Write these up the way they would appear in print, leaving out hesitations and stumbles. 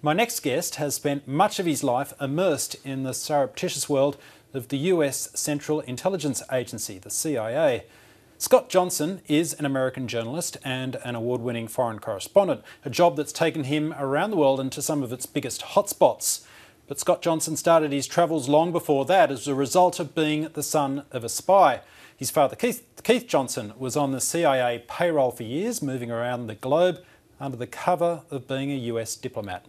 My next guest has spent much of his life immersed in the surreptitious world of the US Central Intelligence Agency, the CIA. Scott Johnson is an American journalist and an award-winning foreign correspondent, a job that's taken him around the world into some of its biggest hotspots. But Scott Johnson started his travels long before that as a result of being the son of a spy. His father, Keith Johnson, was on the CIA payroll for years, moving around the globe under the cover of being a US diplomat.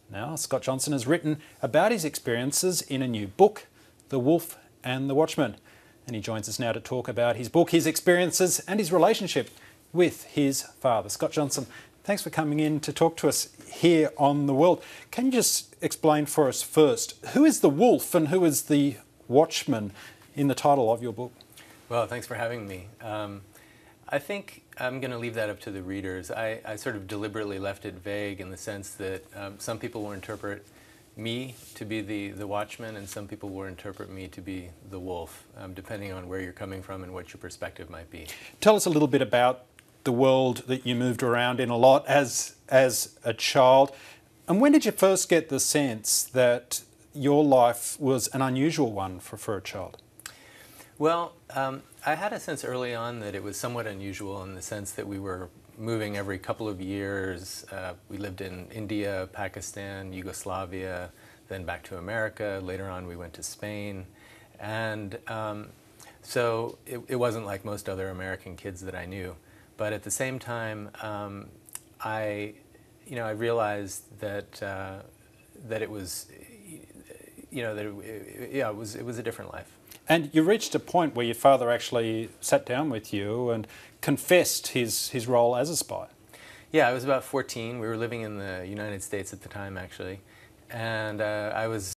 Now, Scott Johnson has written about his experiences in a new book, The Wolf and the Watchman. And he joins us now to talk about his book, his experiences and his relationship with his father. Scott Johnson, thanks for coming in to talk to us here on The World. Can you just explain for us first, who is the wolf and who is the watchman in the title of your book? Well, thanks for having me. I think I'm going to leave that up to the readers. I sort of deliberately left it vague in the sense that some people will interpret me to be the watchman and some people will interpret me to be the wolf, depending on where you're coming from and what your perspective might be. Tell us a little bit about the world that you moved around in a lot as a child. And when did you first get the sense that your life was an unusual one for a child? Well, I had a sense early on that it was somewhat unusual in the sense that we were moving every couple of years. We lived in India, Pakistan, Yugoslavia, then back to America. Later on we went to Spain. And so it wasn't like most other American kids that I knew. But at the same time, I realized that it was, it was a different life. And you reached a point where your father actually sat down with you and confessed his role as a spy. Yeah, I was about 14. We were living in the United States at the time, actually. And I was